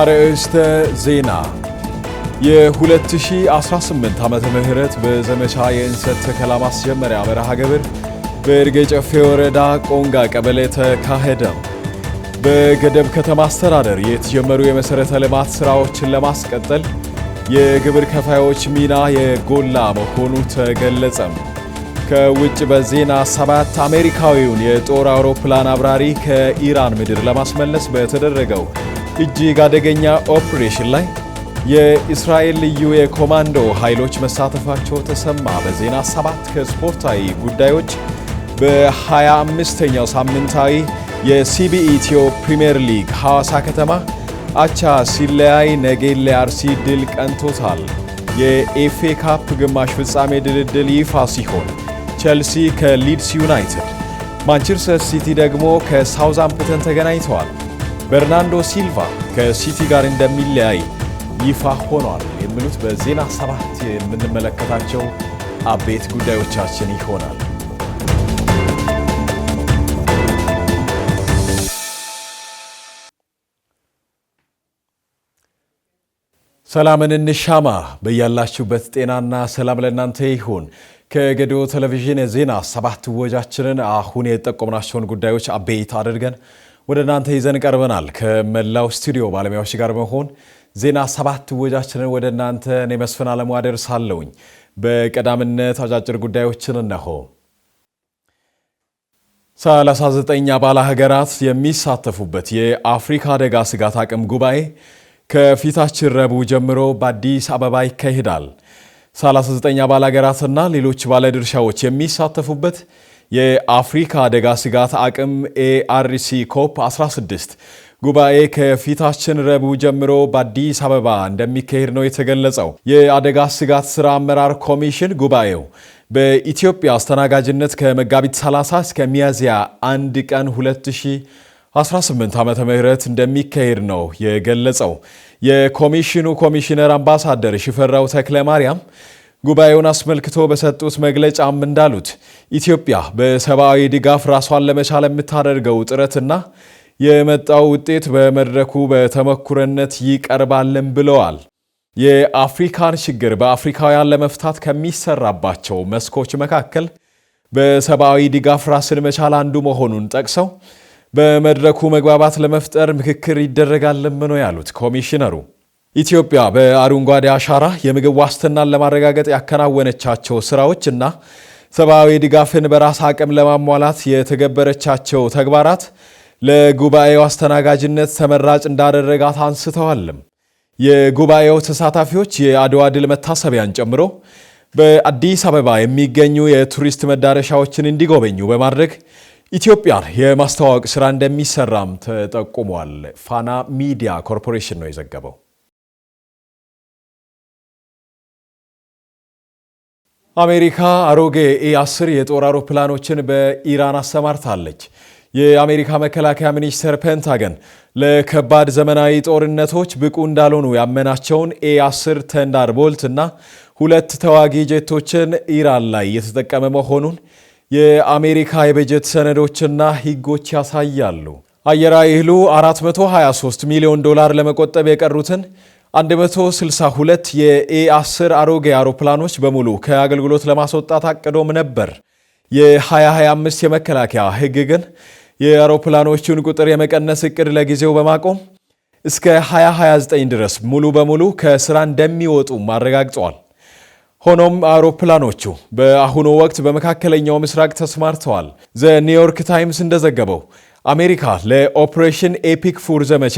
አርዕስተ ዜና የ2018 ዓመተ ምህረት በዘመቻ የእንሰት ተከላ ማስጀመሪያ መርሃ ግብር በይርጋ ጨፌ ወረዳ ቆንጋ ቀበሌ ተካሄደ። በገደብ ከተማ አስተዳደር የተጀመሩ የመሰረተ ልማት ስራዎችን ለማስቀጠል የግብር ከፋዮች ሚና የጎላ መሆኑ ተገለጸ። ከውጭ በዜና 7 አሜሪካዊውን የጦር አውሮፕላን አብራሪ ከኢራን ምድር ለማስመለስ በተደረገው እጅግ አደገኛ ኦፕሬሽን ላይ የእስራኤል ልዩ የኮማንዶ ኃይሎች መሳተፋቸው ተሰማ። በዜና 7 ከስፖርታዊ ጉዳዮች በ25ኛው ሳምንታዊ የሲቢኢ ኢትዮ ፕሪሚየር ሊግ ሐዋሳ ከተማ አቻ ሲለያይ ነገሌ አርሲ ድል ቀንቶታል። የኤፍኤ ካፕ ግማሽ ፍጻሜ ድልድል ይፋ ሲሆን ቼልሲ ከሊድስ ዩናይትድ፣ ማንቸስተር ሲቲ ደግሞ ከሳውዛምፕተን ተገናኝተዋል። በርናንዶ ሲልቫ ከሲቲ ጋር እንደሚለያይ ይፋ ሆኗል። የሚሉት በዜና 7 የምንመለከታቸው አበይት ጉዳዮቻችን ይሆናል። ሰላምን እንሻማ። በያላችሁበት ጤናና ሰላም ለእናንተ ይሁን። ከገዶ ቴሌቪዥን የዜና 7 ወጃችንን አሁን የጠቆምናቸውን ጉዳዮች አበይት አድርገን ወደ እናንተ ይዘን ቀርበናል። ከመላው ስቱዲዮ ባለሙያዎች ጋር በመሆን ዜና 7 ወጃችንን ወደ እናንተ እኔ መስፍን አለሙ አደርሳለሁኝ። በቀዳምነት አጫጭር ጉዳዮችን እነሆ። 39 አባል ሀገራት የሚሳተፉበት የአፍሪካ አደጋ ስጋት አቅም ጉባኤ ከፊታችን ረቡዕ ጀምሮ በአዲስ አበባ ይካሄዳል። 39 አባል ሀገራትና ሌሎች ባለድርሻዎች የሚሳተፉበት የአፍሪካ አደጋ ስጋት አቅም ኤአርሲ ኮፕ 16 ጉባኤ ከፊታችን ረቡዕ ጀምሮ በአዲስ አበባ እንደሚካሄድ ነው የተገለጸው። የአደጋ ስጋት ሥራ አመራር ኮሚሽን ጉባኤው በኢትዮጵያ አስተናጋጅነት ከመጋቢት 30 እስከ ሚያዝያ 1 ቀን 2018 ዓመተ ምህረት እንደሚካሄድ ነው የገለጸው። የኮሚሽኑ ኮሚሽነር አምባሳደር ሽፈራው ተክለ ማርያም ጉባኤውን አስመልክቶ በሰጡት መግለጫም እንዳሉት ኢትዮጵያ በሰብአዊ ድጋፍ ራሷን ለመቻል የምታደርገው ጥረትና የመጣው ውጤት በመድረኩ በተመክሮነት ይቀርባልን ብለዋል። የአፍሪካን ችግር በአፍሪካውያን ለመፍታት ከሚሰራባቸው መስኮች መካከል በሰብአዊ ድጋፍ ራስን መቻል አንዱ መሆኑን ጠቅሰው በመድረኩ መግባባት ለመፍጠር ምክክር ይደረጋልም ነው ያሉት ኮሚሽነሩ። ኢትዮጵያ በአረንጓዴ አሻራ የምግብ ዋስትናን ለማረጋገጥ ያከናወነቻቸው ስራዎች እና ሰብአዊ ድጋፍን በራስ አቅም ለማሟላት የተገበረቻቸው ተግባራት ለጉባኤው አስተናጋጅነት ተመራጭ እንዳደረጋት አንስተዋልም። የጉባኤው ተሳታፊዎች የአድዋ ድል መታሰቢያን ጨምሮ በአዲስ አበባ የሚገኙ የቱሪስት መዳረሻዎችን እንዲጎበኙ በማድረግ ኢትዮጵያን የማስተዋወቅ ስራ እንደሚሰራም ተጠቁሟል። ፋና ሚዲያ ኮርፖሬሽን ነው የዘገበው። አሜሪካ አሮጌ ኤ10 የጦር አውሮፕላኖችን በኢራን አሰማርታለች። የአሜሪካ መከላከያ ሚኒስቴር ፔንታገን ለከባድ ዘመናዊ ጦርነቶች ብቁ እንዳልሆኑ ያመናቸውን ኤ10 ተንዳርቦልት እና 2 ተዋጊ ጄቶችን ኢራን ላይ የተጠቀመ መሆኑን የአሜሪካ የበጀት ሰነዶችና ሕጎች ያሳያሉ። አየር ኃይሉ $423 ሚሊዮን ለመቆጠብ የቀሩትን 162 የኤ10 አሮጌ አውሮፕላኖች በሙሉ ከአገልግሎት ለማስወጣት አቅዶም ነበር። የ2025 የመከላከያ ሕግ ግን የአውሮፕላኖቹን ቁጥር የመቀነስ እቅድ ለጊዜው በማቆም እስከ 2029 ድረስ ሙሉ በሙሉ ከስራ እንደሚወጡ አረጋግጧል። ሆኖም አውሮፕላኖቹ በአሁኑ ወቅት በመካከለኛው ምስራቅ ተሰማርተዋል። ዘ ኒውዮርክ ታይምስ እንደዘገበው አሜሪካ ለኦፕሬሽን ኤፒክ ፉር ዘመቻ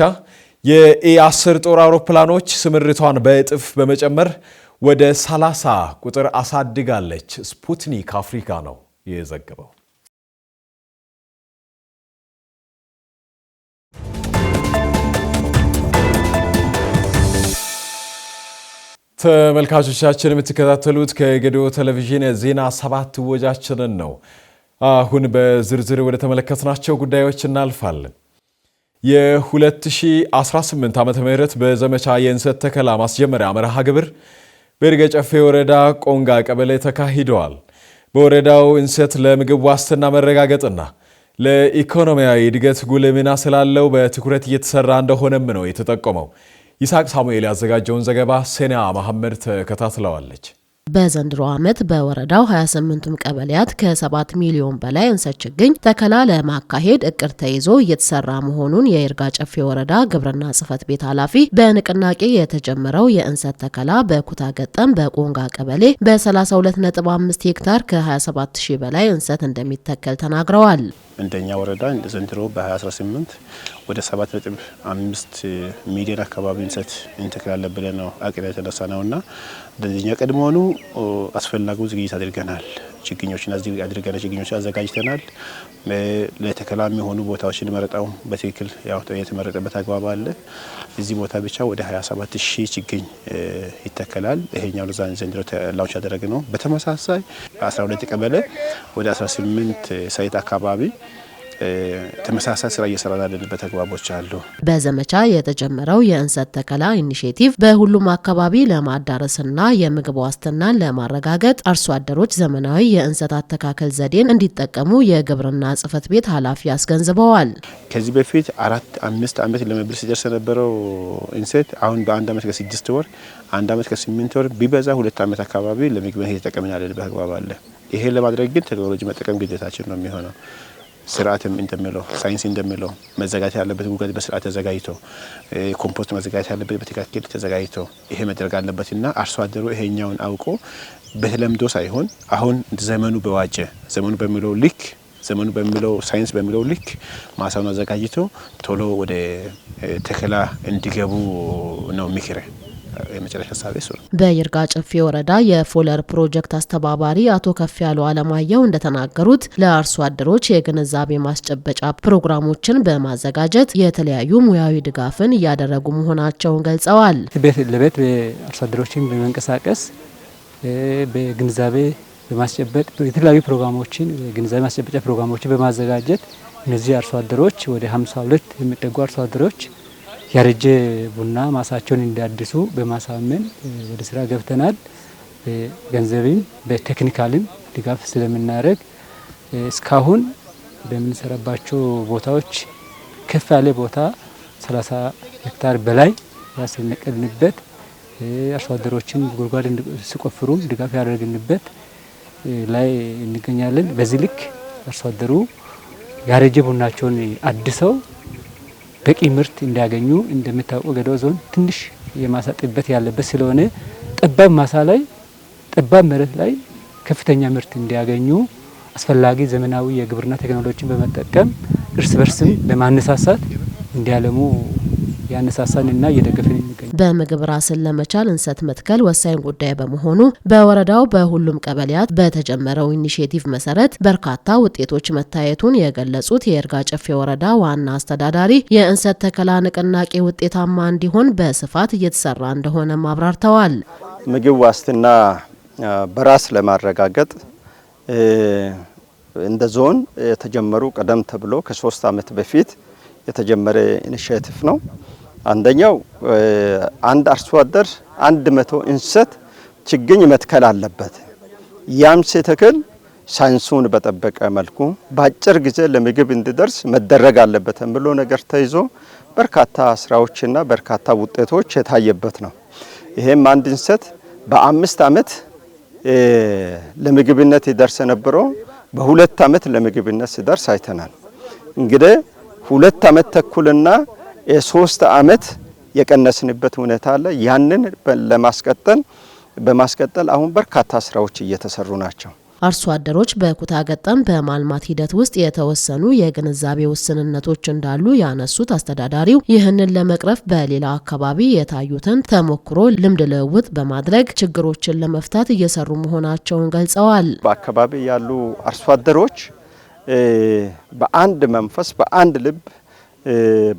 የኤ10 ጦር አውሮፕላኖች ስምርቷን በእጥፍ በመጨመር ወደ 30 ቁጥር አሳድጋለች። ስፑትኒክ አፍሪካ ነው የዘገበው። ተመልካቾቻችን የምትከታተሉት ከገዶ ቴሌቪዥን የዜና 7 ወጃችንን ነው። አሁን በዝርዝር ወደ ተመለከትናቸው ጉዳዮች እናልፋለን። የ2018 ዓመተ ምህረት በዘመቻ የእንሰት ተከላ ማስጀመሪያ መርሃ ግብር በይርጋ ጨፌ ወረዳ ቆንጋ ቀበሌ ተካሂደዋል። በወረዳው እንሰት ለምግብ ዋስትና መረጋገጥና ለኢኮኖሚያዊ እድገት ጉልህ ሚና ስላለው በትኩረት እየተሰራ እንደሆነም ነው የተጠቆመው። ይስሐቅ ሳሙኤል ያዘጋጀውን ዘገባ ሴና መሐመድ ተከታትለዋለች። በዘንድሮ ዓመት በወረዳው 28ቱም ቀበሌያት ከ7 ሚሊዮን በላይ እንሰት ችግኝ ተከላ ለማካሄድ እቅድ ተይዞ እየተሰራ መሆኑን የይርጋ ጨፌ ወረዳ ግብርና ጽሕፈት ቤት ኃላፊ በንቅናቄ የተጀመረው የእንሰት ተከላ በኩታ ገጠም በቆንጋ ቀበሌ በ32.5 ሄክታር ከ27000 በላይ እንሰት እንደሚተከል ተናግረዋል። እንደኛ ወረዳ እንደ ዘንድሮ በ2018 ወደ 7.5 ሚሊዮን አካባቢ እንሰት እንተክላለን ብለን ነው አቅደን የተነሳ ነውና እንደዚህኛ ቀድሞውኑ አስፈላጊው ዝግጅት አድርገናል። ችግኞችን አዘጋጅተናል። ለተከላ የሚሆኑ ቦታዎችን መረጣው በትክክል ያው የተመረጠበት አግባብ አለ። እዚህ ቦታ ብቻ ወደ 27000 ችግኝ ይተከላል። ይሄኛው ዘንድሮ ላውንች ያደረግነው በተመሳሳይ 12 ቀበሌ ወደ 18 ሳይት አካባቢ ተመሳሳይ ስራ እየሰራን ያለንበት አግባቦች አሉ። በዘመቻ የተጀመረው የእንሰት ተከላ ኢኒሼቲቭ በሁሉም አካባቢ ለማዳረስና የምግብ ዋስትናን ለማረጋገጥ አርሶ አደሮች ዘመናዊ የእንሰት አተካከል ዘዴን እንዲጠቀሙ የግብርና ጽሕፈት ቤት ኃላፊ አስገንዝበዋል። ከዚህ በፊት 4-5 ዓመት ለመብል ሲደርስ የነበረው እንሰት አሁን በአንድ ዓመት ከ6 ወር፣ 1 ዓመት ከ8 ወር ቢበዛ 2 ዓመት አካባቢ ለምግብነት እየተጠቀምን ያለንበት አግባብ አለ። ይሄ ለማድረግ ግን ቴክኖሎጂ መጠቀም ግዴታችን ነው የሚሆነው። ስርዓትም እንደሚለው ሳይንስ እንደሚለው መዘጋጀት ያለበት ጉድጓድ በስርዓት ተዘጋጅቶ ኮምፖስት መዘጋጀት ያለበት በትክክል ተዘጋጅቶ ይሄ መደረግ አለበትና አርሶ አደሩ ይሄኛውን አውቆ በተለምዶ ሳይሆን አሁን ዘመኑ በዋጀ ዘመኑ በሚለው ልክ ዘመኑ በሚለው ሳይንስ በሚለው ልክ ማሳውን አዘጋጅቶ ቶሎ ወደ ተከላ እንዲገቡ ነው ምክሬ። የመጨረሻ ሀሳቤ እሱ ነው። በይርጋ ጨፌ ወረዳ የፎለር ፕሮጀክት አስተባባሪ አቶ ከፍያለው አለማየሁ እንደተናገሩት ለአርሶ አደሮች የግንዛቤ ማስጨበጫ ፕሮግራሞችን በማዘጋጀት የተለያዩ ሙያዊ ድጋፍን እያደረጉ መሆናቸውን ገልጸዋል። ቤት ለቤት አርሶ አደሮችን በመንቀሳቀስ በግንዛቤ በማስጨበጥ የተለያዩ ፕሮግራሞችን ግንዛቤ ማስጨበጫ ፕሮግራሞችን በማዘጋጀት እነዚህ አርሶ አደሮች ወደ 52 የሚጠጉ አርሶ አደሮች ያረጀ ቡና ማሳቸውን እንዲያድሱ በማሳመን ወደ ስራ ገብተናል። በገንዘብም በቴክኒካልም ድጋፍ ስለምናደርግ እስካሁን በምንሰራባቸው ቦታዎች ከፍ ያለ ቦታ 30 ሄክታር በላይ ያስነቀልንበት አርሶ አደሮችን ጉድጓድ ሲቆፍሩ ድጋፍ ያደረግንበት ላይ እንገኛለን። በዚህ ልክ አርሶ አደሩ ያረጀ ቡናቸውን አድሰው በቂ ምርት እንዲያገኙ እንደምታውቁ ገዶ ዞን ትንሽ የማሳ ጥበት ያለበት ስለሆነ ጠባብ ማሳ ላይ ጠባብ መሬት ላይ ከፍተኛ ምርት እንዲያገኙ አስፈላጊ ዘመናዊ የግብርና ቴክኖሎጂን በመጠቀም እርስ በርስም በማነሳሳት እንዲያለሙ ያነሳሳንና እየደገፈን የሚገኝ በምግብ ራስን ለመቻል እንሰት መትከል ወሳኝ ጉዳይ በመሆኑ በወረዳው በሁሉም ቀበሌያት በተጀመረው ኢኒሼቲቭ መሰረት በርካታ ውጤቶች መታየቱን የገለጹት የይርጋ ጨፌ ወረዳ ዋና አስተዳዳሪ የእንሰት ተከላ ንቅናቄ ውጤታማ እንዲሆን በስፋት እየተሰራ እንደሆነ አብራርተዋል። ምግብ ዋስትና በራስ ለማረጋገጥ እንደ ዞን የተጀመሩ ቀደም ተብሎ ከ3 ዓመት በፊት የተጀመረ ኢኒሼቲቭ ነው። አንደኛው አንድ አርሶ አደር 100 እንሰት ችግኝ መትከል አለበት። ያም ሲተክል ሳይንሱን በጠበቀ መልኩ በአጭር ጊዜ ለምግብ እንዲደርስ መደረግ አለበት ብሎ ነገር ተይዞ በርካታ ስራዎችና በርካታ ውጤቶች የታየበት ነው። ይሄም አንድ እንሰት በ5 ዓመት ለምግብነት ይደርስ የነበረው በ2 ዓመት ለምግብነት ሲደርስ አይተናል። እንግዲህ 2 ዓመት ተኩልና 3 ዓመት የቀነስንበት ሁኔታ አለ። ያንን በማስቀጠል አሁን በርካታ ስራዎች እየተሰሩ ናቸው። አርሶ አደሮች በኩታ ገጠም በማልማት ሂደት ውስጥ የተወሰኑ የግንዛቤ ውስንነቶች እንዳሉ ያነሱት አስተዳዳሪው ይህንን ለመቅረፍ በሌላ አካባቢ የታዩትን ተሞክሮ ልምድ ልውውጥ በማድረግ ችግሮችን ለመፍታት እየሰሩ መሆናቸውን ገልጸዋል። በአካባቢ ያሉ አርሶ አደሮች በአንድ መንፈስ፣ በአንድ ልብ፣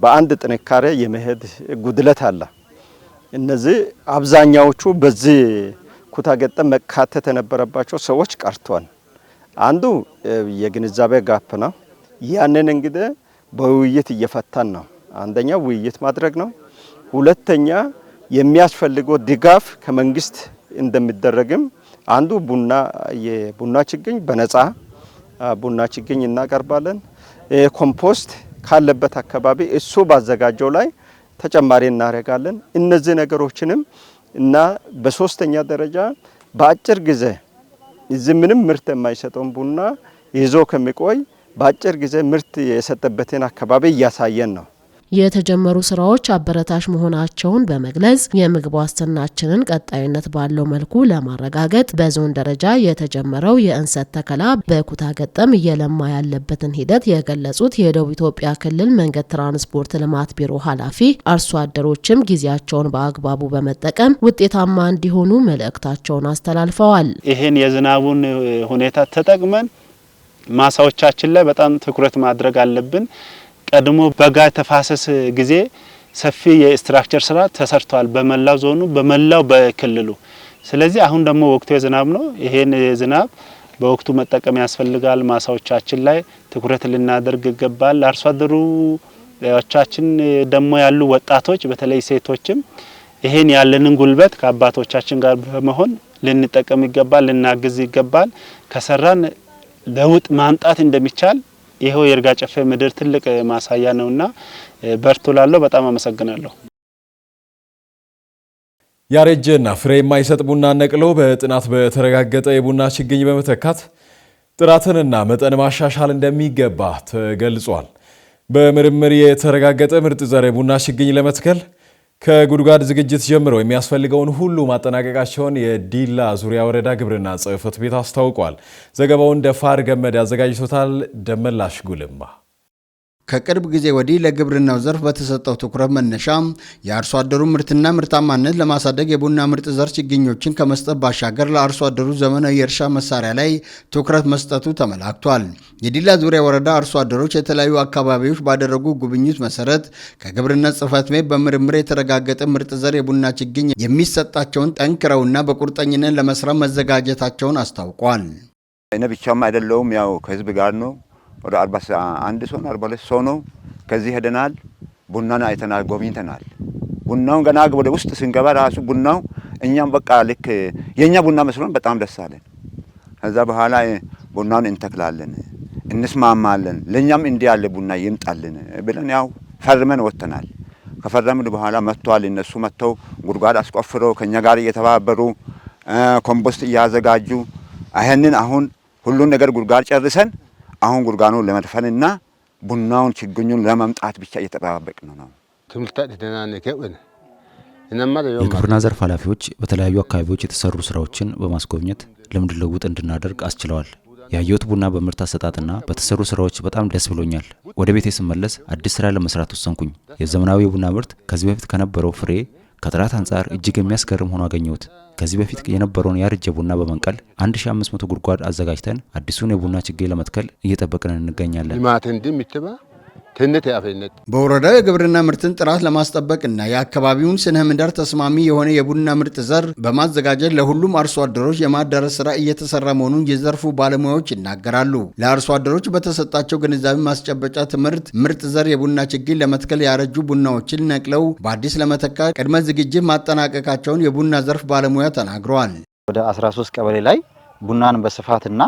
በአንድ ጥንካሬ የመሄድ ጉድለት አለ። እነዚህ አብዛኛዎቹ በዚህ ኩታ ገጠም መካተት የነበረባቸው ሰዎች ቀርቷል። አንዱ የግንዛቤ ጋፕ ነው። ያንን እንግዲህ በውይይት እየፈታን ነው። አንደኛው ውይይት ማድረግ ነው። ሁለተኛ የሚያስፈልገው ድጋፍ ከመንግስት እንደሚደረግም አንዱ የቡና ችግኝ በነፃ ቡና ችግኝ እናቀርባለን። ኮምፖስት ካለበት አካባቢ እሱ ባዘጋጀው ላይ ተጨማሪ እናደርጋለን። እነዚህ ነገሮችንም እና በሶስተኛ ደረጃ በአጭር ጊዜ እዚህ ምንም ምርት የማይሰጠውን ቡና ይዞ ከሚቆይ በአጭር ጊዜ ምርት የሰጠበትን አካባቢ እያሳየን ነው። የተጀመሩ ስራዎች አበረታች መሆናቸውን በመግለጽ የምግብ ዋስትናችንን ቀጣይነት ባለው መልኩ ለማረጋገጥ በዞን ደረጃ የተጀመረው የእንሰት ተከላ በኩታ ገጠም እየለማ ያለበትን ሂደት የገለጹት የደቡብ ኢትዮጵያ ክልል መንገድ ትራንስፖርት ልማት ቢሮ ኃላፊ አርሶ አደሮችም ጊዜያቸውን በአግባቡ በመጠቀም ውጤታማ እንዲሆኑ መልእክታቸውን አስተላልፈዋል። ይሄን የዝናቡን ሁኔታ ተጠቅመን ማሳዎቻችን ላይ በጣም ትኩረት ማድረግ አለብን። ቀድሞ በጋ ተፋሰስ ጊዜ ሰፊ የስትራክቸር ስራ ተሰርቷል በመላው ዞኑ በመላው በክልሉ። ስለዚህ አሁን ደግሞ ወቅቱ የዝናብ ነው። ይሄን ዝናብ በወቅቱ መጠቀም ያስፈልጋል። ማሳዎቻችን ላይ ትኩረት ልናደርግ ይገባል። አርሶ አደሮቻችን ደግሞ ያሉ ወጣቶች በተለይ ሴቶችም ይሄን ያለንን ጉልበት ከአባቶቻችን ጋር በመሆን ልንጠቀም ይገባል፣ ልናግዝ ይገባል። ከሰራን ለውጥ ማምጣት እንደሚቻል ይሄው የይርጋ ጨፌ ምድር ትልቅ ማሳያ ነውና በርቱ ላለው በጣም አመሰግናለሁ። ያረጀና ፍሬ የማይሰጥ ቡና ነቅሎ በጥናት በተረጋገጠ የቡና ችግኝ በመተካት ጥራትንና መጠን ማሻሻል እንደሚገባ ተገልጿል። በምርምር የተረጋገጠ ምርጥ ዘር የቡና ችግኝ ለመትከል ከጉድጓድ ዝግጅት ጀምሮ የሚያስፈልገውን ሁሉ ማጠናቀቃቸውን የዲላ ዙሪያ ወረዳ ግብርና ጽሕፈት ቤት አስታውቋል። ዘገባውን ደፋር ገመድ ያዘጋጅቶታል። ደመላሽ ጉልማ ከቅርብ ጊዜ ወዲህ ለግብርናው ዘርፍ በተሰጠው ትኩረት መነሻ የአርሶ አደሩ ምርትና ምርታማነት ለማሳደግ የቡና ምርጥ ዘር ችግኞችን ከመስጠት ባሻገር ለአርሶ አደሩ ዘመናዊ የእርሻ መሳሪያ ላይ ትኩረት መስጠቱ ተመላክቷል። የዲላ ዙሪያ ወረዳ አርሶ አደሮች የተለያዩ አካባቢዎች ባደረጉ ጉብኝት መሰረት ከግብርና ጽሕፈት ቤት በምርምር የተረጋገጠ ምርጥ ዘር የቡና ችግኝ የሚሰጣቸውን ጠንክረውና በቁርጠኝነት ለመስራት መዘጋጀታቸውን አስታውቋል። እኔ ብቻም አይደለውም፣ ያው ከህዝብ ጋር ነው። ወደ 41 ሰው 42 ሰው ነው። ከዚህ ሄደናል። ቡናን አይተናል፣ ጎብኝተናል። ቡናውን ገና ወደ ውስጥ ስንገባ ራሱ ቡናው እኛም በቃ ልክ የኛ ቡና መስሎን በጣም ደስ አለን። ከዛ በኋላ ቡናውን እንተክላለን፣ እንስማማለን፣ ለኛም እንዲህ ያለ ቡና ይምጣልን ብለን ያው ፈርመን ወጥተናል። ከፈረምን በኋላ መጥቷል። እነሱ መጥተው ጉድጓድ አስቆፍረው ከኛ ጋር እየተባበሩ ኮምፖስት እያዘጋጁ ይሄንን አሁን ሁሉን ነገር ጉድጓድ ጨርሰን አሁን ጉድጓኑ ለመድፈንና ቡናውን ችግኙን ለማምጣት ብቻ እየተጠባበቅን ነው። የግብርና ዘርፍ ኃላፊዎች በተለያዩ አካባቢዎች የተሰሩ ስራዎችን በማስጎብኘት ልምድ ልውውጥ እንድናደርግ አስችለዋል። ያየሁት ቡና በምርት አሰጣጥና በተሰሩ ስራዎች በጣም ደስ ብሎኛል። ወደ ቤቴ ስመለስ አዲስ ስራ ለመስራት ወሰንኩኝ። የዘመናዊ የቡና ምርት ከዚህ በፊት ከነበረው ፍሬ ከጥራት አንጻር እጅግ የሚያስገርም ሆኖ አገኘሁት። ከዚህ በፊት የነበረውን ያረጀ ቡና በመንቀል 1500 ጉድጓድ አዘጋጅተን አዲሱን የቡና ችግኝ ለመትከል እየጠበቅን እንገኛለን። በወረዳው የግብርና ምርትን ጥራት ለማስጠበቅና የአካባቢውን ስነ ምህዳር ተስማሚ የሆነ የቡና ምርጥ ዘር በማዘጋጀት ለሁሉም አርሶ አደሮች የማዳረስ ስራ እየተሰራ መሆኑን የዘርፉ ባለሙያዎች ይናገራሉ። ለአርሶ አደሮች በተሰጣቸው ግንዛቤ ማስጨበጫ ትምህርት ምርጥ ዘር የቡና ችግኝ ለመትከል ያረጁ ቡናዎችን ነቅለው በአዲስ ለመተካት ቅድመ ዝግጅት ማጠናቀቃቸውን የቡና ዘርፍ ባለሙያ ተናግረዋል። ወደ 13 ቀበሌ ላይ ቡናን በስፋትና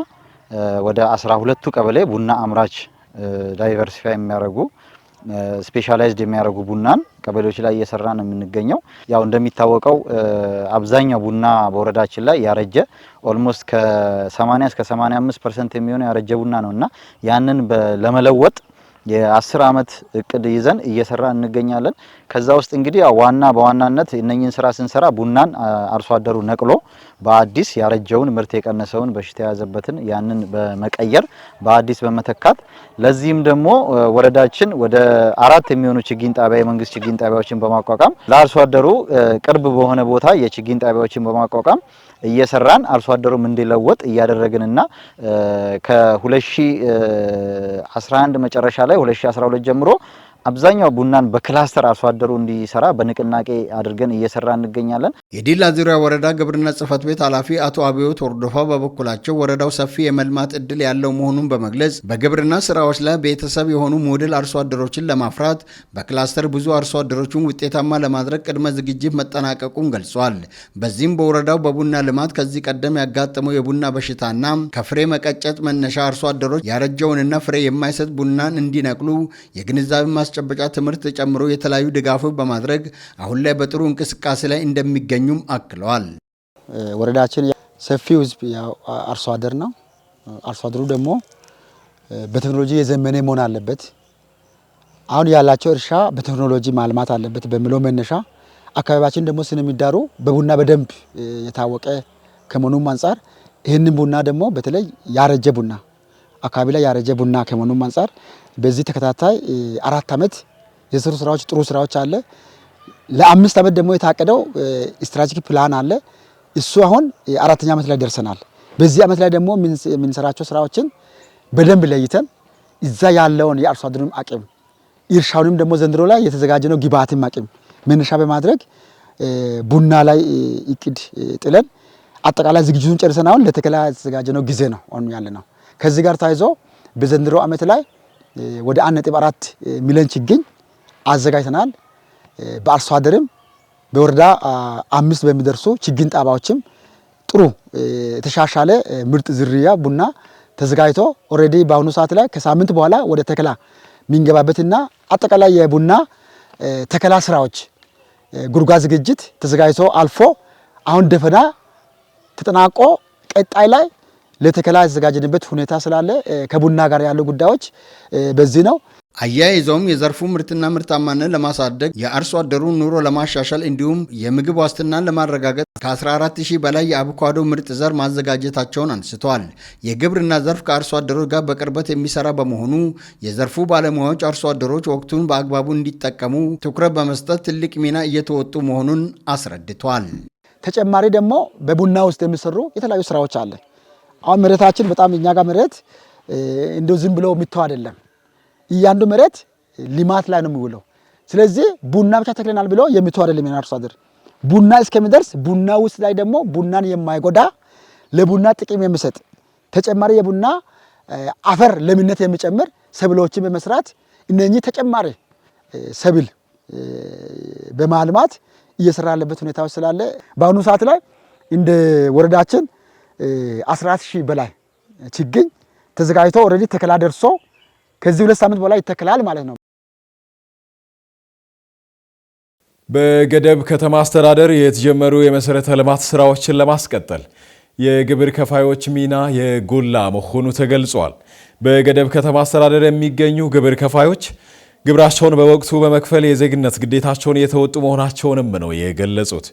ወደ 12ቱ ቀበሌ ቡና አምራች ዳይቨርሲፋይ የሚያደርጉ ስፔሻላይዝድ የሚያደርጉ ቡናን ቀበሌዎች ላይ እየሰራን የምንገኘው። ያው እንደሚታወቀው አብዛኛው ቡና በወረዳችን ላይ ያረጀ ኦልሞስት ከ80 እስከ 85% የሚሆነው ያረጀ ቡና ነውና ያንን ለመለወጥ የ10 ዓመት እቅድ ይዘን እየሰራ እንገኛለን። ከዛ ውስጥ እንግዲህ በዋናነት እነኚህን ስራ ስንሰራ ቡናን አርሶ አደሩ ነቅሎ በአዲስ ያረጀውን ምርት የቀነሰውን በሽታ የያዘበትን ያንን በመቀየር በአዲስ በመተካት ለዚህም ደግሞ ወረዳችን ወደ 4 የሚሆኑ ችግኝ ጣቢያ የመንግስት ችግኝ ጣቢያዎችን በማቋቋም ለአርሶ አደሩ ቅርብ በሆነ ቦታ የችግኝ ጣቢያዎችን በማቋቋም እየሰራን አርሶ አደሩም እንዲለወጥ እያደረግንና ከ2011 መጨረሻ ላይ 2012 ጀምሮ አብዛኛው ቡናን በክላስተር አርሶ አደሩ እንዲሰራ በንቅናቄ አድርገን እየሰራ እንገኛለን። የዲላ ዙሪያ ወረዳ ግብርና ጽሕፈት ቤት ኃላፊ አቶ አብዮት ወርዶፋ በበኩላቸው ወረዳው ሰፊ የመልማት እድል ያለው መሆኑን በመግለጽ በግብርና ስራዎች ላይ ቤተሰብ የሆኑ ሞዴል አርሶ አደሮችን ለማፍራት በክላስተር ብዙ አርሶ አደሮችን ውጤታማ ለማድረግ ቅድመ ዝግጅት መጠናቀቁን ገልጿል። በዚህም በወረዳው በቡና ልማት ከዚህ ቀደም ያጋጠመው የቡና በሽታና ከፍሬ መቀጨት መነሻ አርሶ አደሮች ያረጀውንና ፍሬ የማይሰጥ ቡናን እንዲነቅሉ የግንዛቤ ማስጨበጫ ትምህርት ጨምሮ የተለያዩ ድጋፎች በማድረግ አሁን ላይ በጥሩ እንቅስቃሴ ላይ እንደሚገኙም አክለዋል። ወረዳችን ሰፊው ህዝብ አርሶ አደር ነው። አርሶ አደሩ ደግሞ በቴክኖሎጂ የዘመነ መሆን አለበት። አሁን ያላቸው እርሻ በቴክኖሎጂ ማልማት አለበት በሚለው መነሻ አካባቢያችን ደግሞ ስለሚዳሩ በቡና በደንብ የታወቀ ከመሆኑም አንፃር ይህንን ቡና ደግሞ በተለይ ያረጀ ቡና አካባቢ ላይ ያረጀ ቡና ከመሆኑም አንፃር በዚህ ተከታታይ 4 አመት የሰሩ ስራዎች ጥሩ ስራዎች አለ። ለ5 አመት ደግሞ የታቀደው ስትራቴጂክ ፕላን አለ። እሱ አሁን 4ኛ አመት ላይ ደርሰናል። በዚህ አመት ላይ ደግሞ የምንሰራቸው ስራዎችን በደንብ ለይተን እዛ ያለውን የአርሶ አደሩን አቅም እርሻውንም ደግሞ ዘንድሮ ላይ የተዘጋጀ ነው ግብአትም አቅም መነሻ በማድረግ ቡና ላይ እቅድ ጥለን አጠቃላይ ዝግጅቱን ጨርሰን አሁን ለተከላ የተዘጋጀ ነው ጊዜ ነው አሁን ያለ ነው። ከዚህ ጋር ታይዞ በዘንድሮ አመት ላይ ወደ 1.4 ሚሊዮን ችግኝ አዘጋጅተናል። በአርሶ አደርም በወረዳ 5 በሚደርሱ ችግኝ ጣቢያዎችም ጥሩ የተሻሻለ ምርጥ ዝርያ ቡና ተዘጋጅቶ ኦሬዲ በአሁኑ ሰዓት ላይ ከሳምንት በኋላ ወደ ተከላ የሚንገባበትና አጠቃላይ የቡና ተከላ ስራዎች ጉድጓድ ዝግጅት ተዘጋጅቶ አልፎ አሁን ደፈና ተጠናቆ ቀጣይ ላይ ለተከላ የተዘጋጀንበት ሁኔታ ስላለ ከቡና ጋር ያሉ ጉዳዮች በዚህ ነው። አያይዘውም የዘርፉ ምርትና ምርታማነት ለማሳደግ የአርሶ አደሩን ኑሮ ለማሻሻል እንዲሁም የምግብ ዋስትናን ለማረጋገጥ ከ14000 በላይ የአቮካዶ ምርጥ ዘር ማዘጋጀታቸውን አንስተዋል። የግብርና ዘርፍ ከአርሶ አደሮች ጋር በቅርበት የሚሰራ በመሆኑ የዘርፉ ባለሙያዎች አርሶ አደሮች ወቅቱን በአግባቡ እንዲጠቀሙ ትኩረት በመስጠት ትልቅ ሚና እየተወጡ መሆኑን አስረድቷል። ተጨማሪ ደግሞ በቡና ውስጥ የሚሰሩ የተለያዩ ስራዎች አለ። አሁን መሬታችን በጣም እኛ ጋር መሬት እንደው ዝም ብሎ የሚተው አይደለም። እያንዱ መሬት ልማት ላይ ነው የሚውለው። ስለዚህ ቡና ብቻ ተክለናል ብሎ የሚተው አይደለም አርሶ አደር። ቡና እስከሚደርስ ቡና ውስጥ ላይ ደግሞ ቡናን የማይጎዳ ለቡና ጥቅም የሚሰጥ ተጨማሪ የቡና አፈር ለምነት የሚጨምር ሰብሎችን በመስራት እነኚህ ተጨማሪ ሰብል በማልማት እየሰራ ያለበት ሁኔታዎች ስላለ በአሁኑ ሰዓት ላይ እንደ ወረዳችን 14000 በላይ ችግኝ ተዘጋጅቶ ኦሬዲ ተከላ ደርሶ ከዚህ 2 ሳምንት በላይ ይተከላል ማለት ነው። በገደብ ከተማ አስተዳደር የተጀመሩ የመሰረተ ልማት ስራዎችን ለማስቀጠል የግብር ከፋዮች ሚና የጎላ መሆኑ ተገልጿል። በገደብ ከተማ አስተዳደር የሚገኙ ግብር ከፋዮች ግብራቸውን በወቅቱ በመክፈል የዜግነት ግዴታቸውን እየተወጡ መሆናቸውንም ነው የገለጹት።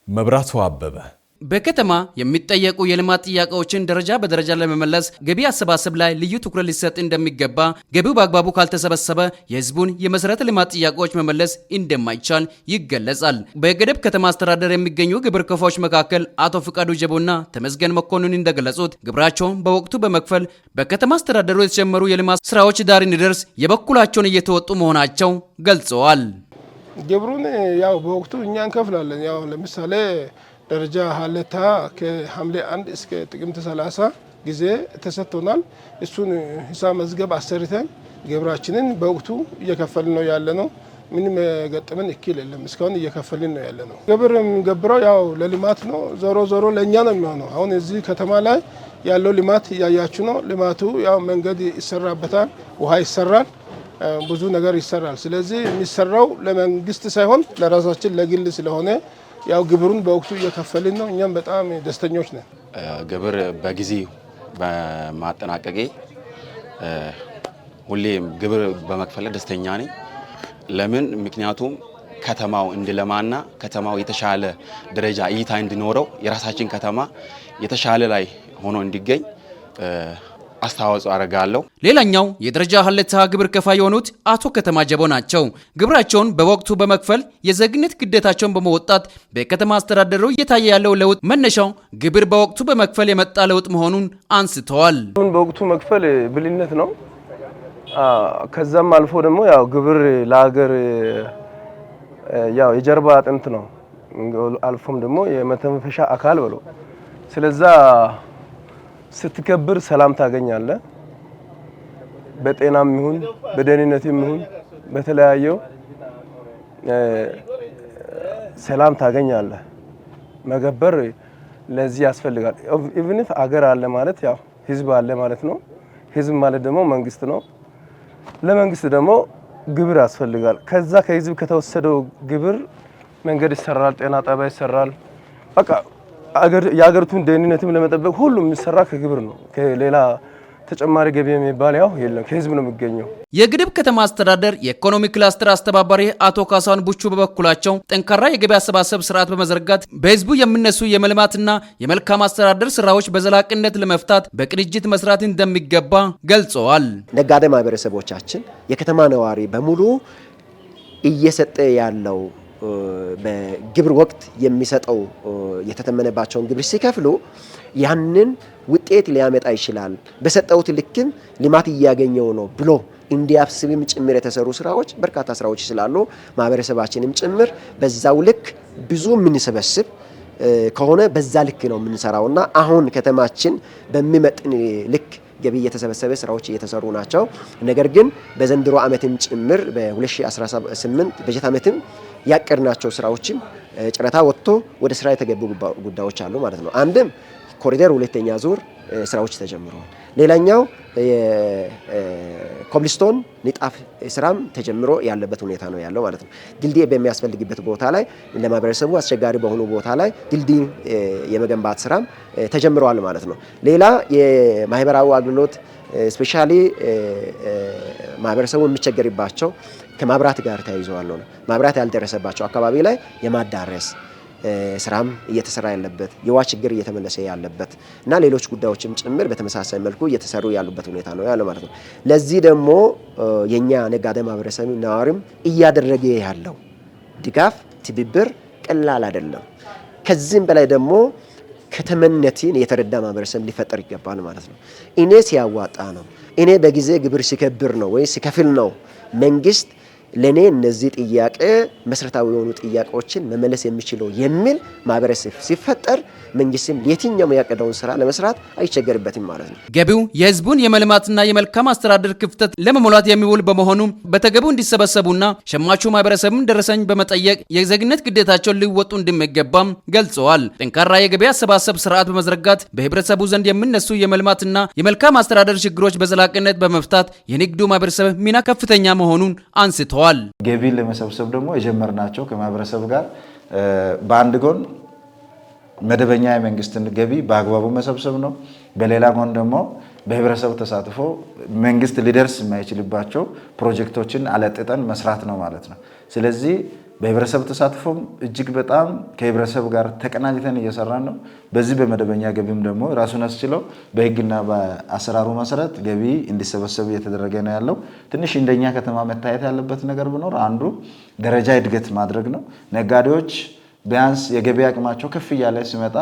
መብራቱ አበበ በከተማ የሚጠየቁ የልማት ጥያቄዎችን ደረጃ በደረጃ ለመመለስ ገቢ አሰባሰብ ላይ ልዩ ትኩረት ሊሰጥ እንደሚገባ፣ ገቢው በአግባቡ ካልተሰበሰበ የህዝቡን የመሰረተ ልማት ጥያቄዎች መመለስ እንደማይቻል ይገለጻል። በገደብ ከተማ አስተዳደር የሚገኙ ግብር ከፋዮች መካከል አቶ ፍቃዱ ጀቦና ተመስገን መኮንን እንደገለጹት ግብራቸውን በወቅቱ በመክፈል በከተማ አስተዳደሩ የተጀመሩ የልማት ስራዎች ዳር እንዲደርስ የበኩላቸውን እየተወጡ መሆናቸው ገልጸዋል። ግብሩን ያው በወቅቱ እኛ እንከፍላለን። ያው ለምሳሌ ደረጃ ሀለታ ከሐምሌ 1 እስከ ጥቅምት 30 ጊዜ ተሰጥቶናል። እሱን ሂሳብ መዝገብ አሰርተን ግብራችንን በወቅቱ እየከፈልን ነው ያለ ነው። ምንም ገጠመን እክል የለም። እስካሁን እየከፈልን ነው ያለ ነው። ግብር የምንገብረው ያው ለልማት ነው። ዞሮ ዞሮ ለእኛ ነው የሚሆነው። አሁን እዚህ ከተማ ላይ ያለው ልማት እያያችሁ ነው። ልማቱ ያው መንገድ ይሰራበታል፣ ውሃ ይሰራል፣ ብዙ ነገር ይሰራል። ስለዚህ የሚሰራው ለመንግስት ሳይሆን ለራሳችን ለግል ስለሆነ ያው ግብሩን በወቅቱ እየከፈልን ነው። እኛም በጣም ደስተኞች ነን። ግብር በጊዜ በማጠናቀቄ ሁሌም ግብር በመክፈል ደስተኛ ነኝ። ለምን? ምክንያቱም ከተማው እንዲለማና ከተማው የተሻለ ደረጃ እይታ እንዲኖረው የራሳችን ከተማ የተሻለ ላይ ሆኖ እንዲገኝ አስተዋጽኦ አደርጋለሁ። ሌላኛው የደረጃ ሀለታ ግብር ከፋይ የሆኑት አቶ ከተማ ጀቦ ናቸው። ግብራቸውን በወቅቱ በመክፈል የዜግነት ግዴታቸውን በመወጣት በከተማ አስተዳደሩ እየታየ ያለው ለውጥ መነሻው ግብር በወቅቱ በመክፈል የመጣ ለውጥ መሆኑን አንስተዋል። በወቅቱ መክፈል ብልህነት ነው። ከዛም አልፎ ደግሞ ያው ግብር ለሀገር ያው የጀርባ አጥንት ነው። አልፎም ደግሞ የመተንፈሻ አካል ብሎ ስለዛ ስትከብር ሰላም ታገኛለህ። በጤናም ይሁን በደህንነትም ይሁን በተለያየው ሰላም ታገኛለህ። መገበር ለዚህ ያስፈልጋል። ኢቭን ኢፍ አገር አለ ማለት ያው ህዝብ አለ ማለት ነው። ህዝብ ማለት ደግሞ መንግስት ነው። ለመንግስት ደግሞ ግብር ያስፈልጋል። ከዛ ከህዝብ ከተወሰደው ግብር መንገድ ይሰራል፣ ጤና ጣቢያ ይሰራል። በቃ የሀገሪቱን ደህንነትም ለመጠበቅ ሁሉም የሚሰራ ከግብር ነው። ከሌላ ተጨማሪ ገቢ የሚባል ያው የለም፣ ከህዝብ ነው የሚገኘው። የግድብ ከተማ አስተዳደር የኢኮኖሚ ክላስተር አስተባባሪ አቶ ካሳሁን ቡቹ በበኩላቸው ጠንካራ የገቢ አሰባሰብ ስርዓት በመዘርጋት በህዝቡ የሚነሱ የመልማትና የመልካም አስተዳደር ስራዎች በዘላቂነት ለመፍታት በቅንጅት መስራት እንደሚገባ ገልጸዋል። ነጋዴ ማህበረሰቦቻችን የከተማ ነዋሪ በሙሉ እየሰጠ ያለው በግብር ወቅት የሚሰጠው የተተመነባቸውን ግብር ሲከፍሉ ያንን ውጤት ሊያመጣ ይችላል፣ በሰጠውት ልክም ልማት እያገኘው ነው ብሎ እንዲያስብም ጭምር የተሰሩ ስራዎች በርካታ ስራዎች ስላሉ ማህበረሰባችንም ጭምር በዛው ልክ ብዙ የምንሰበስብ ከሆነ በዛ ልክ ነው የምንሰራውና አሁን ከተማችን በሚመጥን ልክ ገቢ እየተሰበሰበ ስራዎች እየተሰሩ ናቸው። ነገር ግን በዘንድሮ ዓመትም ጭምር በ2018 በጀት ዓመትም ያቀድናቸው ስራዎችም ጨረታ ወጥቶ ወደ ስራ የተገቡ ጉዳዮች አሉ ማለት ነው። አንድም ኮሪደር ሁለተኛ ዙር ስራዎች ተጀምረዋል። ሌላኛው የኮብልስቶን ንጣፍ ስራም ተጀምሮ ያለበት ሁኔታ ነው ያለው ማለት ነው። ድልድይ በሚያስፈልግበት ቦታ ላይ ለማህበረሰቡ አስቸጋሪ በሆኑ ቦታ ላይ ድልድይ የመገንባት ስራም ተጀምረዋል ማለት ነው። ሌላ የማህበራዊ አገልግሎት ስፔሻሊ ማህበረሰቡ የሚቸገርባቸው ከማብራት ጋር ተያይዘዋል ነው። ማብራት ያልደረሰባቸው አካባቢ ላይ የማዳረስ ስራም እየተሰራ ያለበት የውሃ ችግር እየተመለሰ ያለበት እና ሌሎች ጉዳዮችም ጭምር በተመሳሳይ መልኩ እየተሰሩ ያሉበት ሁኔታ ነው ያለው ማለት ነው። ለዚህ ደግሞ የኛ ነጋዴ ማህበረሰብ ነዋሪም እያደረገ ያለው ድጋፍ ትብብር ቀላል አይደለም። ከዚህም በላይ ደግሞ ከተመነትን የተረዳ ማህበረሰብ ሊፈጠር ይገባል ማለት ነው። እኔ ሲያዋጣ ነው፣ እኔ በጊዜ ግብር ሲከብር ነው ወይ ሲከፍል ነው መንግስት ለኔ እነዚህ ጥያቄ መሰረታዊ የሆኑ ጥያቄዎችን መመለስ የሚችለው የሚል ማህበረሰብ ሲፈጠር መንግስትም የትኛውም ያቀደውን ስራ ለመስራት አይቸገርበትም ማለት ነው። ገቢው የህዝቡን የመልማትና የመልካም አስተዳደር ክፍተት ለመሙላት የሚውል በመሆኑ በተገቢው እንዲሰበሰቡና ሸማቹ ማህበረሰብም ደረሰኝ በመጠየቅ የዜግነት ግዴታቸውን ሊወጡ እንደሚገባም ገልጸዋል። ጠንካራ የገቢ አሰባሰብ ስርዓት በመዘርጋት በህብረተሰቡ ዘንድ የሚነሱ የመልማትና የመልካም አስተዳደር ችግሮች በዘላቂነት በመፍታት የንግዱ ማህበረሰብ ሚና ከፍተኛ መሆኑን አንስተዋል። ገቢን ለመሰብሰብ ደግሞ የጀመርናቸው ከማህበረሰብ ጋር በአንድ ጎን መደበኛ የመንግስትን ገቢ በአግባቡ መሰብሰብ ነው። በሌላ ጎን ደግሞ በህብረተሰቡ ተሳትፎ መንግስት ሊደርስ የማይችልባቸው ፕሮጀክቶችን አለጥጠን መስራት ነው ማለት ነው። ስለዚህ በህብረተሰብ ተሳትፎም እጅግ በጣም ከህብረተሰብ ጋር ተቀናጅተን እየሰራን ነው። በዚህ በመደበኛ ገቢም ደግሞ ራሱን አስችለው በህግና በአሰራሩ መሰረት ገቢ እንዲሰበሰብ እየተደረገ ነው ያለው። ትንሽ እንደኛ ከተማ መታየት ያለበት ነገር ቢኖር አንዱ ደረጃ እድገት ማድረግ ነው። ነጋዴዎች ቢያንስ የገቢ አቅማቸው ከፍ እያለ ሲመጣ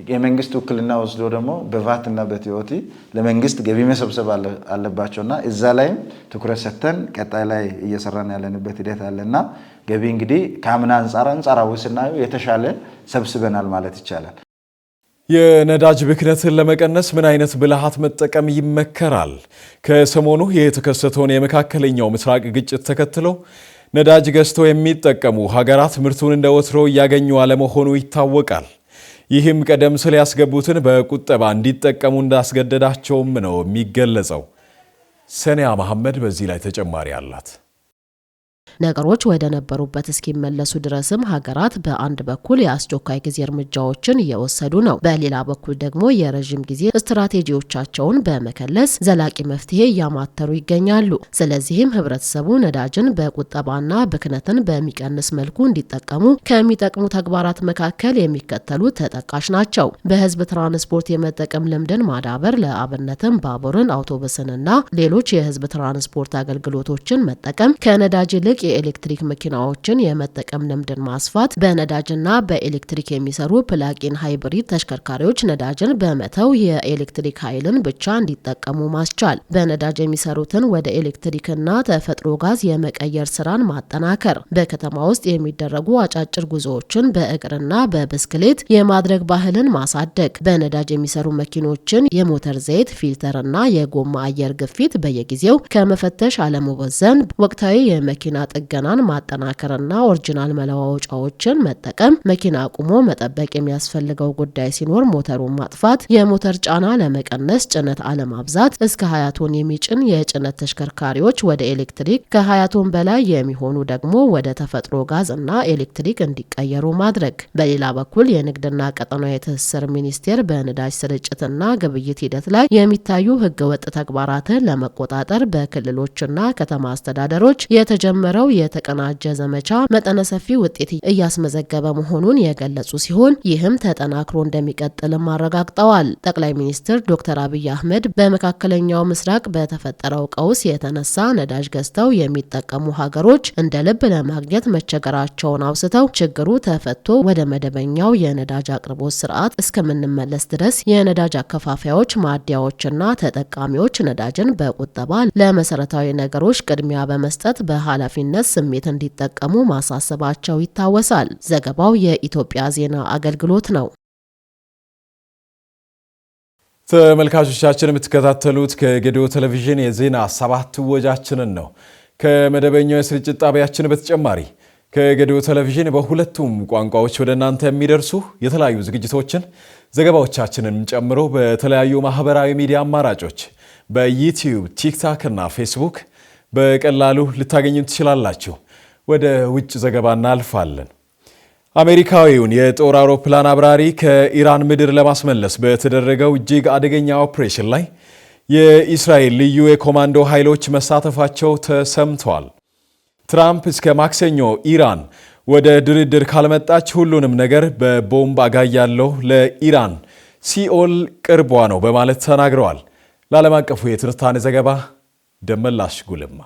የመንግስት ውክልና ወስዶ ደግሞ በቫት እና በቲኦቲ ለመንግስት ገቢ መሰብሰብ አለባቸውና እዛ ላይም ትኩረት ሰጥተን ቀጣይ ላይ እየሰራን ያለንበት ሂደት አለና ገቢ እንግዲህ ከአምና አንጻራዊ ስናየው የተሻለ ሰብስበናል ማለት ይቻላል። የነዳጅ ብክነትን ለመቀነስ ምን አይነት ብልሃት መጠቀም ይመከራል? ከሰሞኑ የተከሰተውን የመካከለኛው ምስራቅ ግጭት ተከትሎ ነዳጅ ገዝተው የሚጠቀሙ ሀገራት ምርቱን እንደ ወትሮ እያገኙ አለመሆኑ ይታወቃል። ይህም ቀደም ሲል ያስገቡትን በቁጠባ እንዲጠቀሙ እንዳስገደዳቸውም ነው የሚገለጸው። ሰኒያ መሐመድ በዚህ ላይ ተጨማሪ አላት። ነገሮች ወደ ነበሩበት እስኪመለሱ ድረስም ሀገራት በአንድ በኩል የአስቸኳይ ጊዜ እርምጃዎችን እየወሰዱ ነው። በሌላ በኩል ደግሞ የረዥም ጊዜ ስትራቴጂዎቻቸውን በመከለስ ዘላቂ መፍትሄ እያማተሩ ይገኛሉ። ስለዚህም ህብረተሰቡ ነዳጅን በቁጠባና ብክነትን በሚቀንስ መልኩ እንዲጠቀሙ ከሚጠቅሙ ተግባራት መካከል የሚከተሉት ተጠቃሽ ናቸው። በህዝብ ትራንስፖርት የመጠቀም ልምድን ማዳበር፣ ለአብነትም ባቡርን፣ አውቶቡስንና ሌሎች የህዝብ ትራንስፖርት አገልግሎቶችን መጠቀም፣ ከነዳጅ ይልቅ ትልልቅ የኤሌክትሪክ መኪናዎችን የመጠቀም ልምድን ማስፋት፣ በነዳጅና በኤሌክትሪክ የሚሰሩ ፕላጊን ሃይብሪድ ተሽከርካሪዎች ነዳጅን በመተው የኤሌክትሪክ ኃይልን ብቻ እንዲጠቀሙ ማስቻል፣ በነዳጅ የሚሰሩትን ወደ ኤሌክትሪክና ተፈጥሮ ጋዝ የመቀየር ስራን ማጠናከር፣ በከተማ ውስጥ የሚደረጉ አጫጭር ጉዞዎችን በእግርና በብስክሌት የማድረግ ባህልን ማሳደግ፣ በነዳጅ የሚሰሩ መኪኖችን የሞተር ዘይት ፊልተርና የጎማ አየር ግፊት በየጊዜው ከመፈተሽ አለመወዘን፣ ወቅታዊ የመኪና ጥገናን ማጠናከርና ኦሪጂናል መለዋወጫዎችን መጠቀም፣ መኪና አቁሞ መጠበቅ የሚያስፈልገው ጉዳይ ሲኖር ሞተሩን ማጥፋት፣ የሞተር ጫና ለመቀነስ ጭነት አለማብዛት፣ እስከ 20 ቶን የሚጭን የጭነት ተሽከርካሪዎች ወደ ኤሌክትሪክ፣ ከ20 ቶን በላይ የሚሆኑ ደግሞ ወደ ተፈጥሮ ጋዝ እና ኤሌክትሪክ እንዲቀየሩ ማድረግ። በሌላ በኩል የንግድና ቀጠናዊ ትስስር ሚኒስቴር በነዳጅ ስርጭትና ግብይት ሂደት ላይ የሚታዩ ህገወጥ ተግባራትን ለመቆጣጠር በክልሎችና ከተማ አስተዳደሮች የተጀመረው የተቀናጀ ዘመቻ መጠነ ሰፊ ውጤት እያስመዘገበ መሆኑን የገለጹ ሲሆን ይህም ተጠናክሮ እንደሚቀጥልም አረጋግጠዋል። ጠቅላይ ሚኒስትር ዶክተር አብይ አህመድ በመካከለኛው ምስራቅ በተፈጠረው ቀውስ የተነሳ ነዳጅ ገዝተው የሚጠቀሙ ሀገሮች እንደ ልብ ለማግኘት መቸገራቸውን አውስተው ችግሩ ተፈቶ ወደ መደበኛው የነዳጅ አቅርቦት ስርዓት እስከምንመለስ ድረስ የነዳጅ አከፋፋዮች፣ ማደያዎችና ተጠቃሚዎች ነዳጅን በቁጠባ ለመሰረታዊ ነገሮች ቅድሚያ በመስጠት በኃላፊነት ስሜት እንዲጠቀሙ ማሳሰባቸው ይታወሳል። ዘገባው የኢትዮጵያ ዜና አገልግሎት ነው። ተመልካቾቻችን የምትከታተሉት ከጌዲዮ ቴሌቪዥን የዜና 7 ወጃችንን ነው። ከመደበኛው የስርጭት ጣቢያችን በተጨማሪ ከጌዲዮ ቴሌቪዥን በሁለቱም ቋንቋዎች ወደ እናንተ የሚደርሱ የተለያዩ ዝግጅቶችን ዘገባዎቻችንን ጨምሮ በተለያዩ ማህበራዊ ሚዲያ አማራጮች በዩቲዩብ፣ ቲክቶክ እና ፌስቡክ በቀላሉ ልታገኙ ትችላላችሁ። ወደ ውጭ ዘገባ እናልፋለን። አሜሪካዊውን የጦር አውሮፕላን አብራሪ ከኢራን ምድር ለማስመለስ በተደረገው እጅግ አደገኛ ኦፕሬሽን ላይ የእስራኤል ልዩ የኮማንዶ ኃይሎች መሳተፋቸው ተሰምቷል። ትራምፕ እስከ ማክሰኞ ኢራን ወደ ድርድር ካልመጣች ሁሉንም ነገር በቦምብ አጋያለሁ፣ ለኢራን ሲኦል ቅርቧ ነው በማለት ተናግረዋል። ለዓለም አቀፉ የትንታኔ ዘገባ ደመላሽ ጉልማ።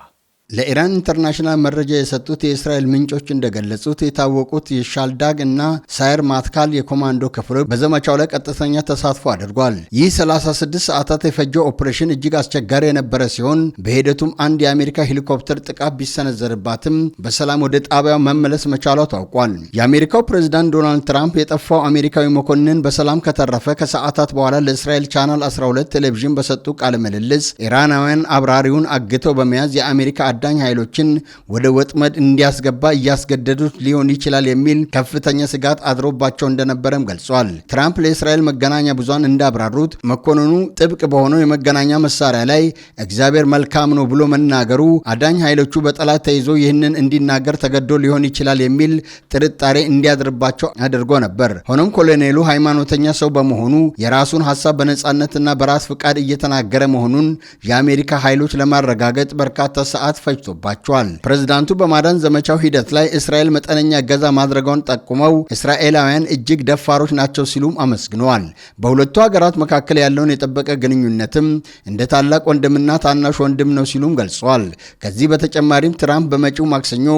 ለኢራን ኢንተርናሽናል መረጃ የሰጡት የእስራኤል ምንጮች እንደገለጹት የታወቁት የሻልዳግ እና ሳየር ማትካል የኮማንዶ ክፍሎች በዘመቻው ላይ ቀጥተኛ ተሳትፎ አድርጓል። ይህ 36 ሰዓታት የፈጀው ኦፕሬሽን እጅግ አስቸጋሪ የነበረ ሲሆን በሂደቱም አንድ የአሜሪካ ሄሊኮፕተር ጥቃት ቢሰነዘርባትም በሰላም ወደ ጣቢያው መመለስ መቻሏ ታውቋል። የአሜሪካው ፕሬዝዳንት ዶናልድ ትራምፕ የጠፋው አሜሪካዊ መኮንን በሰላም ከተረፈ ከሰዓታት በኋላ ለእስራኤል ቻናል 12 ቴሌቪዥን በሰጡ ቃለ ምልልስ ኢራናውያን አብራሪውን አግተው በመያዝ የአሜሪካ አዳኝ ኃይሎችን ወደ ወጥመድ እንዲያስገባ እያስገደዱት ሊሆን ይችላል የሚል ከፍተኛ ስጋት አድሮባቸው እንደነበረም ገልጿል። ትራምፕ ለእስራኤል መገናኛ ብዙሃን እንዳብራሩት መኮንኑ ጥብቅ በሆነው የመገናኛ መሳሪያ ላይ እግዚአብሔር መልካም ነው ብሎ መናገሩ አዳኝ ኃይሎቹ በጠላት ተይዞ ይህንን እንዲናገር ተገዶ ሊሆን ይችላል የሚል ጥርጣሬ እንዲያድርባቸው አድርጎ ነበር። ሆኖም ኮሎኔሉ ሃይማኖተኛ ሰው በመሆኑ የራሱን ሀሳብ በነጻነትና በራስ ፍቃድ እየተናገረ መሆኑን የአሜሪካ ኃይሎች ለማረጋገጥ በርካታ ሰዓት ፈጅቶባቸዋል። ፕሬዝዳንቱ በማዳን ዘመቻው ሂደት ላይ እስራኤል መጠነኛ እገዛ ማድረጓን ጠቁመው እስራኤላውያን እጅግ ደፋሮች ናቸው ሲሉም አመስግነዋል። በሁለቱ ሀገራት መካከል ያለውን የጠበቀ ግንኙነትም እንደ ታላቅ ወንድምና ታናሽ ወንድም ነው ሲሉም ገልጸዋል። ከዚህ በተጨማሪም ትራምፕ በመጪው ማክሰኞ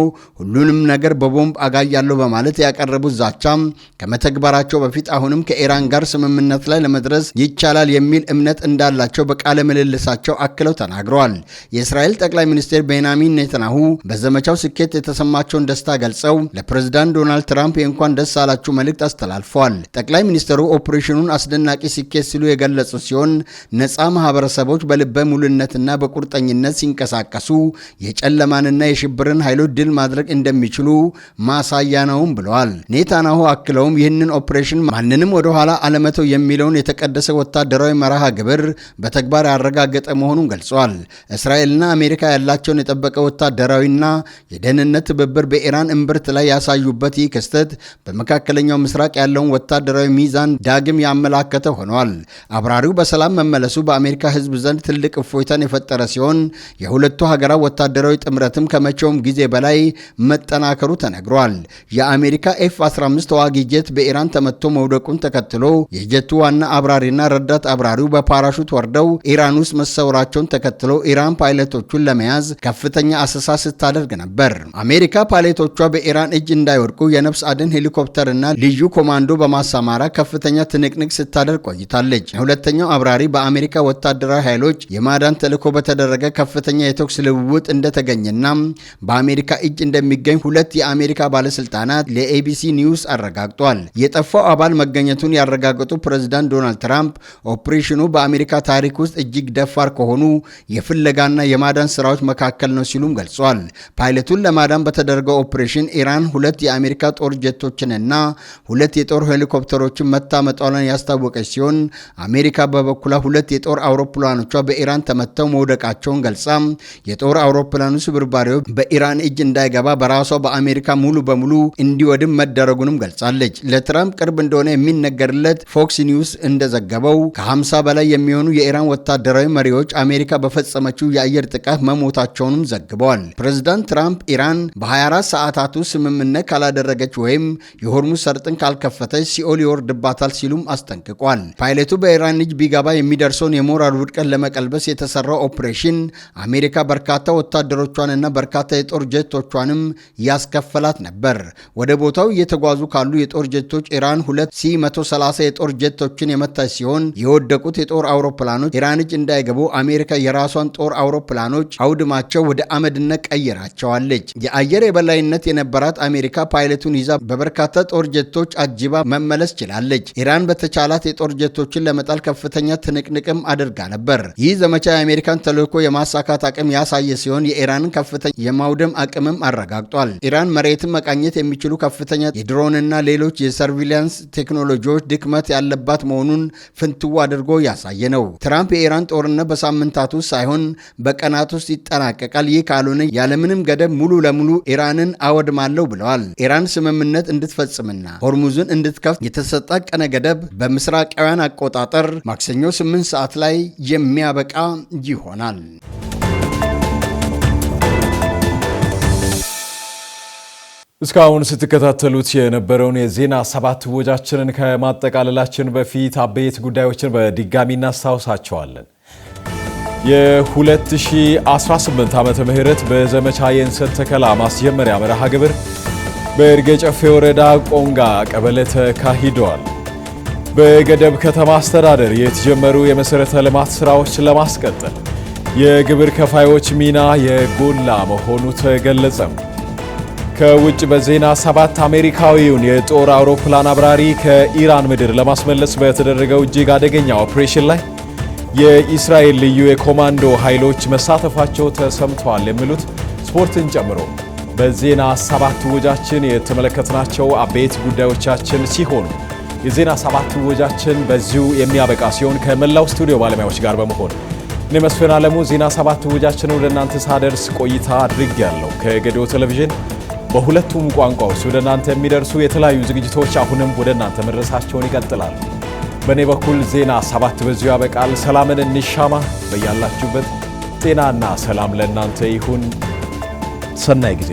ሁሉንም ነገር በቦምብ አጋያለሁ በማለት ያቀረቡት ዛቻም ከመተግበራቸው በፊት አሁንም ከኢራን ጋር ስምምነት ላይ ለመድረስ ይቻላል የሚል እምነት እንዳላቸው በቃለ ምልልሳቸው አክለው ተናግረዋል። የእስራኤል ጠቅላይ ሚኒስትር ቤንያሚን ኔታንያሁ በዘመቻው ስኬት የተሰማቸውን ደስታ ገልጸው ለፕሬዝዳንት ዶናልድ ትራምፕ የእንኳን ደስ አላችሁ መልእክት አስተላልፈዋል። ጠቅላይ ሚኒስትሩ ኦፕሬሽኑን አስደናቂ ስኬት ሲሉ የገለጹ ሲሆን ነፃ ማህበረሰቦች በልበ ሙሉነትና በቁርጠኝነት ሲንቀሳቀሱ የጨለማንና የሽብርን ኃይሎች ድል ማድረግ እንደሚችሉ ማሳያ ነውም ብለዋል። ኔታንያሁ አክለውም ይህንን ኦፕሬሽን ማንንም ወደ ኋላ አለመተው የሚለውን የተቀደሰ ወታደራዊ መርሃ ግብር በተግባር ያረጋገጠ መሆኑን ገልጸዋል። እስራኤልና አሜሪካ ያላቸውን የጠበቀ ወታደራዊና የደህንነት ትብብር በኢራን እምብርት ላይ ያሳዩበት ይህ ክስተት በመካከለኛው ምስራቅ ያለውን ወታደራዊ ሚዛን ዳግም ያመላከተ ሆኗል። አብራሪው በሰላም መመለሱ በአሜሪካ ሕዝብ ዘንድ ትልቅ እፎይታን የፈጠረ ሲሆን የሁለቱ ሀገራት ወታደራዊ ጥምረትም ከመቼውም ጊዜ በላይ መጠናከሩ ተነግሯል። የአሜሪካ F-15 ተዋጊ ጄት በኢራን ተመቶ መውደቁን ተከትሎ የጀቱ ዋና አብራሪና ረዳት አብራሪው በፓራሹት ወርደው ኢራን ውስጥ መሰወራቸውን ተከትሎ ኢራን ፓይለቶቹን ለመያዝ ከፍተኛ አሰሳ ስታደርግ ነበር። አሜሪካ ፓይለቶቿ በኢራን እጅ እንዳይወድቁ የነፍስ አድን ሄሊኮፕተርና ልዩ ኮማንዶ በማሰማራት ከፍተኛ ትንቅንቅ ስታደርግ ቆይታለች። ሁለተኛው አብራሪ በአሜሪካ ወታደራዊ ኃይሎች የማዳን ተልዕኮ በተደረገ ከፍተኛ የተኩስ ልውውጥ እንደተገኘና በአሜሪካ እጅ እንደሚገኝ ሁለት የአሜሪካ ባለስልጣናት ለኤቢሲ ኒውስ አረጋግጧል። የጠፋው አባል መገኘቱን ያረጋገጡ ፕሬዝዳንት ዶናልድ ትራምፕ ኦፕሬሽኑ በአሜሪካ ታሪክ ውስጥ እጅግ ደፋር ከሆኑ የፍለጋና የማዳን ስራዎች መካከል ነው ሲሉም ገልጿል። ፓይለቱን ለማዳን በተደረገው ኦፕሬሽን ኢራን ሁለት የአሜሪካ ጦር ጀቶችንና ሁለት የጦር ሄሊኮፕተሮችን መታመጧን ያስታወቀች ሲሆን አሜሪካ በበኩሏ ሁለት የጦር አውሮፕላኖቿ በኢራን ተመተው መውደቃቸውን ገልጻ የጦር አውሮፕላኑ ስብርባሪዎች በኢራን እጅ እንዳይገባ በራሷ በአሜሪካ ሙሉ በሙሉ እንዲወድም መደረጉንም ገልጻለች። ለትራምፕ ቅርብ እንደሆነ የሚነገርለት ፎክስ ኒውስ እንደዘገበው ከ50 በላይ የሚሆኑ የኢራን ወታደራዊ መሪዎች አሜሪካ በፈጸመችው የአየር ጥቃት መሞታቸውንም ዘግበዋል። ፕሬዝዳንት ትራምፕ ኢራን በ24 ሰዓታት ውስጥ ስምምነት ካላደረገች ወይም የሆርሙዝ ሰርጥን ካልከፈተች ሲኦል ይወርድባታል ሲሉም አስጠንቅቋል። ፓይለቱ በኢራን እጅ ቢገባ የሚደርሰውን የሞራል ውድቀት ለመቀልበስ የተሰራው ኦፕሬሽን አሜሪካ በርካታ ወታደሮቿንና በርካታ የጦር ጀቶቿንም ያስከፈላት ነበር። ወደ ቦታው እየተጓዙ ካሉ የጦር ጀቶች ኢራን ሁለት ሲ-130 የጦር ጀቶችን የመታች ሲሆን የወደቁት የጦር አውሮፕላኖች ኢራን እጅ እንዳይገቡ አሜሪካ የራሷን ጦር አውሮፕላኖች አውድማቸው ወደ አመድነት ቀይራቸዋለች። የአየር የበላይነት የነበራት አሜሪካ ፓይለቱን ይዛ በበርካታ ጦር ጀቶች አጅባ መመለስ ችላለች። ኢራን በተቻላት የጦር ጀቶችን ለመጣል ከፍተኛ ትንቅንቅም አድርጋ ነበር። ይህ ዘመቻ የአሜሪካን ተልዕኮ የማሳካት አቅም ያሳየ ሲሆን የኢራንን ከፍተኛ የማውደም አቅምም አረጋግጧል። ኢራን መሬትን መቃኘት የሚችሉ ከፍተኛ የድሮንና ሌሎች የሰርቪላንስ ቴክኖሎጂዎች ድክመት ያለባት መሆኑን ፍንትው አድርጎ ያሳየ ነው። ትራምፕ የኢራን ጦርነት በሳምንታት ውስጥ ሳይሆን በቀናት ውስጥ ይጠናቀቃል፣ ይህ ካልሆነ ያለምንም ገደብ ሙሉ ለሙሉ ኢራንን አወድማለሁ ብለዋል። ኢራን ስምምነት እንድትፈጽምና ሆርሙዝን እንድትከፍት የተሰጣ ቀነ ገደብ በምስራቃውያን አቆጣጠር ማክሰኞ 8 ሰዓት ላይ የሚያበቃ ይሆናል። እስካሁን ስትከታተሉት የነበረውን የዜና ሰባት ወጃችንን ከማጠቃለላችን በፊት አበይት ጉዳዮችን በድጋሚ እናስታውሳቸዋለን። የ2018 ዓመተ ምህረት በዘመቻ የእንሰት ተከላ ማስጀመሪያ መርሃ ግብር በይርጋ ጨፌ ወረዳ ቆንጋ ቀበሌ ተካሂደዋል። በገደብ ከተማ አስተዳደር የተጀመሩ የመሰረተ ልማት ስራዎች ለማስቀጠል የግብር ከፋዮች ሚና የጎላ መሆኑ ተገለጸ። ከውጭ በዜና 7 አሜሪካዊውን የጦር አውሮፕላን አብራሪ ከኢራን ምድር ለማስመለስ በተደረገው እጅግ አደገኛ ኦፕሬሽን ላይ የእስራኤል ልዩ የኮማንዶ ኃይሎች መሳተፋቸው ተሰምተዋል። የሚሉት ስፖርትን ጨምሮ በዜና 7 ወጃችን የተመለከትናቸው አበይት ጉዳዮቻችን ሲሆኑ የዜና 7 ወጃችን በዚሁ የሚያበቃ ሲሆን ከመላው ስቱዲዮ ባለሙያዎች ጋር በመሆን እኔ መስፍን አለሙ ዜና 7 ወጃችን ወደ እናንተ ሳደርስ ቆይታ አድርጌያለሁ። ከገዶ ቴሌቪዥን በሁለቱም ቋንቋዎች ወደ እናንተ የሚደርሱ የተለያዩ ዝግጅቶች አሁንም ወደ እናንተ መድረሳቸውን ይቀጥላሉ። በእኔ በኩል ዜና 7 በዚሁ ያበቃል። ሰላምን እንሻማ። በያላችሁበት ጤናና ሰላም ለእናንተ ይሁን። ሰናይ ጊዜ